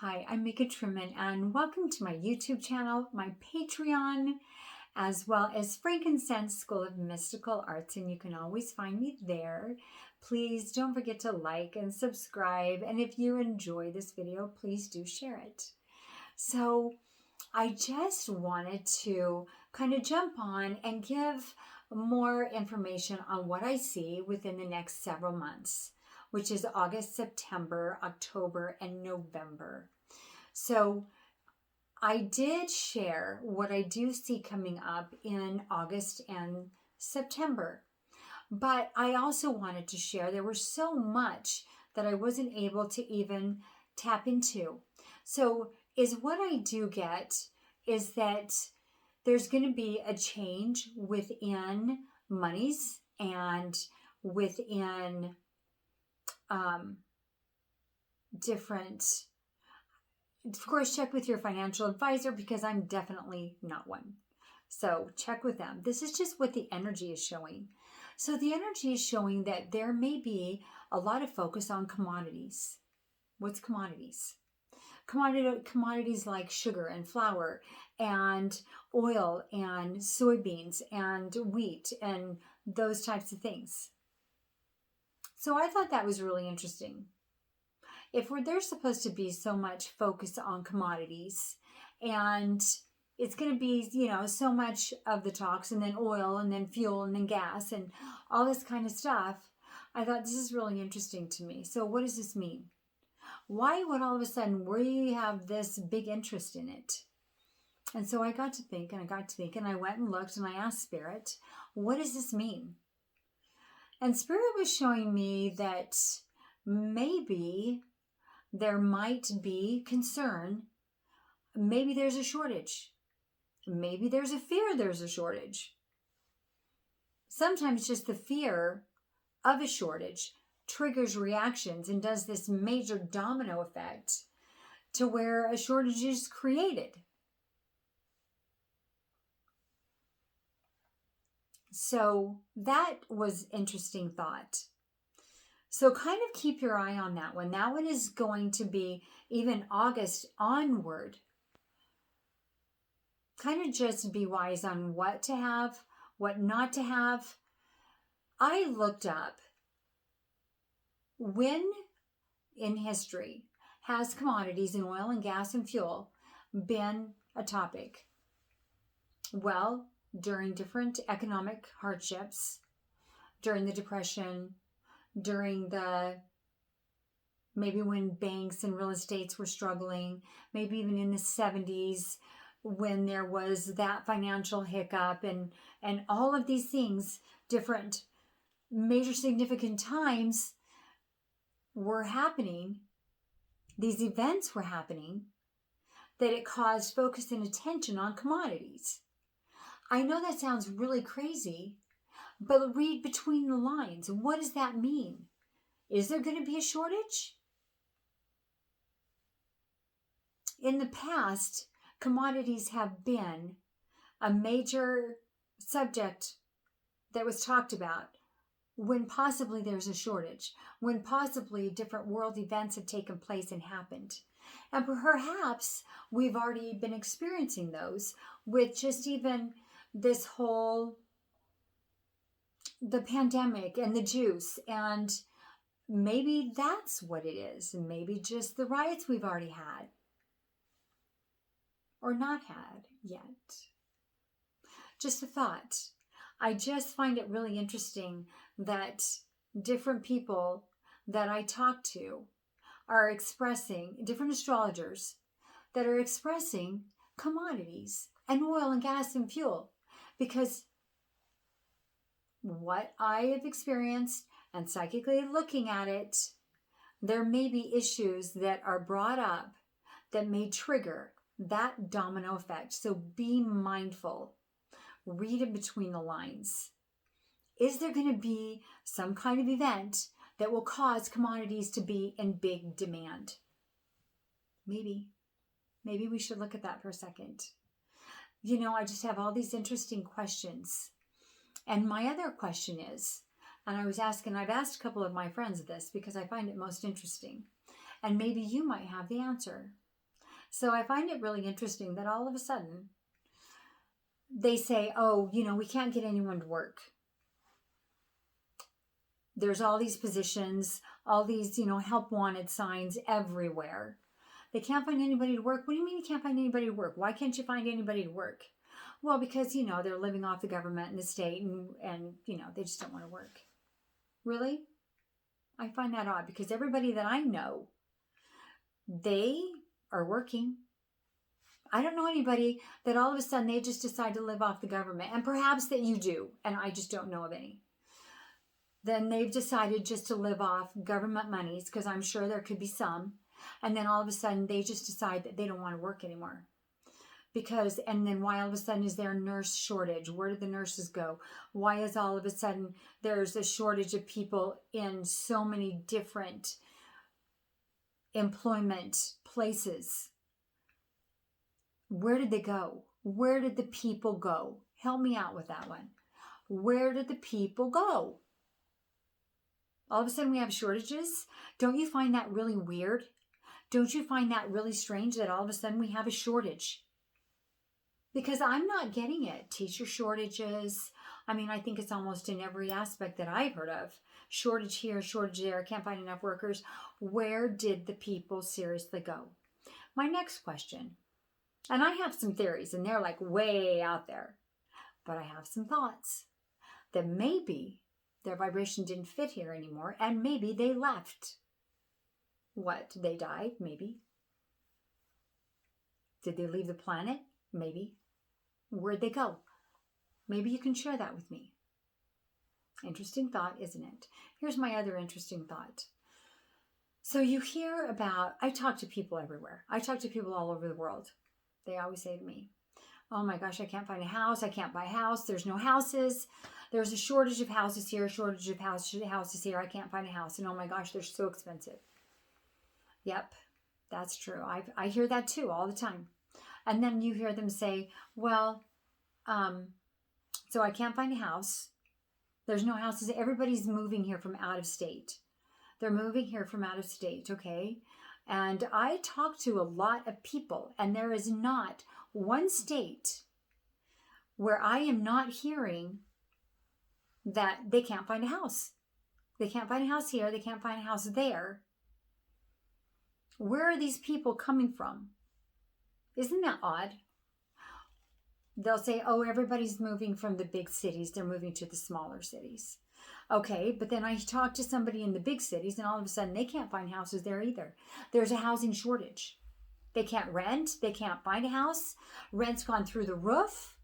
Hi, I'm Mika Truman, and welcome to my YouTube channel, my Patreon, as well as Frankincense School of Mystical Arts, and you can always find me there. Please don't forget to like and subscribe, and if you enjoy this video, please do share it. So I just wanted to kind of jump on and give more information on what I see within the next several months, which is August, September, October, and November. So I did share what I do see coming up in August and September, but I also wanted to share there was so much that I wasn't able to even tap into. So what I do get is that there's going to be a change within monies and within different, of course, check with your financial advisor because I'm definitely not one. So check with them. This is just what the energy is showing. So the energy is showing that there may be a lot of focus on commodities. What's commodities? Commodities like sugar and flour and oil and soybeans and wheat and those types of things. So I thought that was really interesting. If there's supposed to be so much focus on commodities and it's going to be, so much of the talks and then oil and then fuel and then gas and all this kind of stuff, I thought this is really interesting to me. So what does this mean? Why would all of a sudden we have this big interest in it? And so I got to think and I went and looked and I asked Spirit, what does this mean? And Spirit was showing me that maybe there might be concern. Maybe there's a shortage. Maybe there's a fear there's a shortage. Sometimes just the fear of a shortage triggers reactions and does this major domino effect to where a shortage is created. So that was interesting thought. So kind of keep your eye on that one. That one is going to be even August onward. Kind of just be wise on what to have, what not to have. I looked up when in history has commodities in oil and gas and fuel been a topic? Well, during different economic hardships, during the Depression, during maybe when banks and real estates were struggling, maybe even in the 70s when there was that financial hiccup and all of these things, different major significant times were happening, these events were happening, that it caused focus and attention on commodities. I know that sounds really crazy, but read between the lines. What does that mean? Is there going to be a shortage? In the past, commodities have been a major subject that was talked about when possibly there's a shortage, when possibly different world events have taken place and happened. And perhaps we've already been experiencing those with just even this whole, the pandemic and the juice, and maybe that's what it is. And maybe just the riots we've already had or not had yet. Just a thought. I just find it really interesting that different people that I talk to are expressing, different astrologers that are expressing commodities and oil and gas and fuel, because what I have experienced and psychically looking at it, there may be issues that are brought up that may trigger that domino effect. So be mindful. Read in between the lines. Is there going to be some kind of event that will cause commodities to be in big demand? Maybe. Maybe we should look at that for a second. I just have all these interesting questions. And my other question is, and I've asked a couple of my friends this because I find it most interesting, and maybe you might have the answer. So I find it really interesting that all of a sudden they say, oh, we can't get anyone to work. There's all these positions, all these, help wanted signs everywhere. They can't find anybody to work. What do you mean you can't find anybody to work? Why can't you find anybody to work? Well, because, they're living off the government and the state and they just don't want to work. Really? I find that odd because everybody that I know, they are working. I don't know anybody that all of a sudden they just decide to live off the government. And perhaps that you do, and I just don't know of any. Then they've decided just to live off government monies, because I'm sure there could be some. And then all of a sudden they just decide that they don't want to work anymore. And then why all of a sudden is there a nurse shortage? Where did the nurses go? Why is all of a sudden there's a shortage of people in so many different employment places? Where did they go? Where did the people go? Help me out with that one. Where did the people go? All of a sudden we have shortages. Don't you find that really weird? Don't you find that really strange that all of a sudden we have a shortage? Because I'm not getting it. Teacher shortages. I think it's almost in every aspect that I've heard of. Shortage here, shortage there. Can't find enough workers. Where did the people seriously go? My next question. And I have some theories, and they're like way out there. But I have some thoughts that maybe their vibration didn't fit here anymore, and maybe they left. What? They died? Maybe. Did they leave the planet? Maybe. Where'd they go? Maybe you can share that with me. Interesting thought, isn't it? Here's my other interesting thought. So you hear about, I talk to people everywhere. I talk to people all over the world. They always say to me, oh my gosh, I can't find a house. I can't buy a house. There's no houses. There's a shortage of houses here, shortage of houses here. I can't find a house. And oh my gosh, they're so expensive. Yep, that's true. I hear that too all the time. And then you hear them say, well, so I can't find a house. There's no houses. Everybody's moving here from out of state. They're moving here from out of state, okay? And I talk to a lot of people, and there is not one state where I am not hearing that they can't find a house. They can't find a house here. They can't find a house there. Where are these people coming from? Isn't that odd? They'll say, oh, everybody's moving from the big cities. They're moving to the smaller cities. Okay, but then I talk to somebody in the big cities, and all of a sudden they can't find houses there either. There's a housing shortage. They can't rent. They can't find a house. Rent's gone through the roof.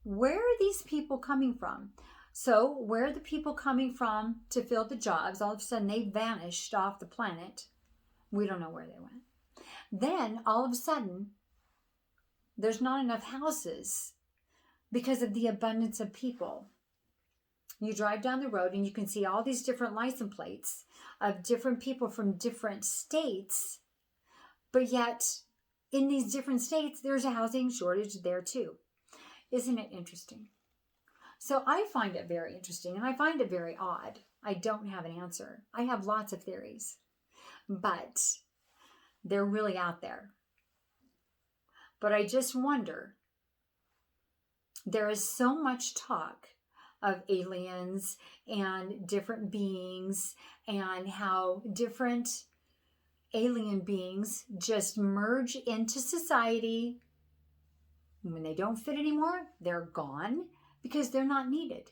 Where are these people coming from? So where are the people coming from to fill the jobs? All of a sudden they vanished off the planet. We don't know where they went. Then all of a sudden there's not enough houses because of the abundance of people. You drive down the road and you can see all these different license plates of different people from different states, but yet in these different states, there's a housing shortage there too. Isn't it interesting? So I find it very interesting, and I find it very odd. I don't have an answer. I have lots of theories, but they're really out there. But I just wonder, there is so much talk of aliens and different beings and how different alien beings just merge into society. When they don't fit anymore, they're gone because they're not needed.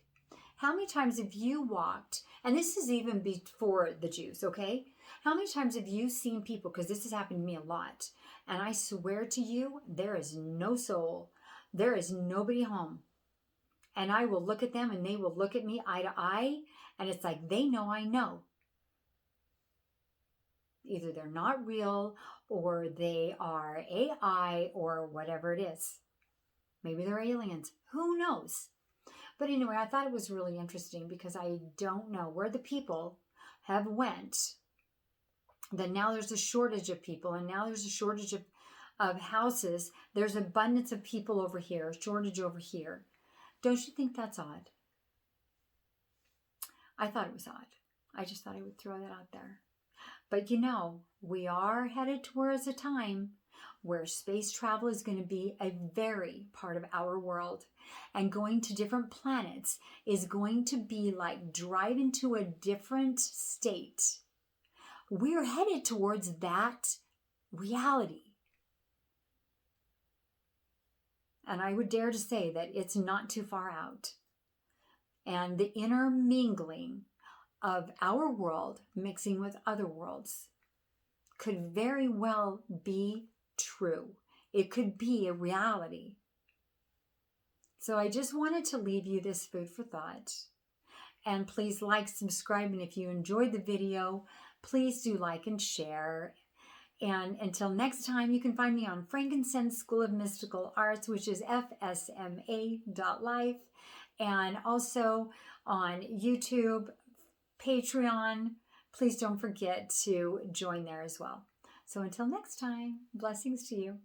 How many times have you walked, and this is even before the Jews, okay? How many times have you seen people, because this has happened to me a lot, and I swear to you, there is no soul. There is nobody home. And I will look at them and they will look at me eye to eye, and it's like they know I know. Either they're not real or they are AI or whatever it is. Maybe they're aliens. Who knows? But anyway, I thought it was really interesting because I don't know where the people have went. Then now there's a shortage of people, and now there's a shortage of houses. There's abundance of people over here, shortage over here. Don't you think that's odd? I thought it was odd. I just thought I would throw that out there. But you know, we are headed towards a time where space travel is going to be a very part of our world. And going to different planets is going to be like driving to a different state. We're headed towards that reality. And I would dare to say that it's not too far out. And the intermingling of our world mixing with other worlds could very well be true. It could be a reality. So I just wanted to leave you this food for thought. And please like, subscribe, and if you enjoyed the video, please do like and share. And until next time, you can find me on Frankincense School of Mystical Arts, which is fsma.life, and also on YouTube, Patreon. Please don't forget to join there as well. So until next time, blessings to you.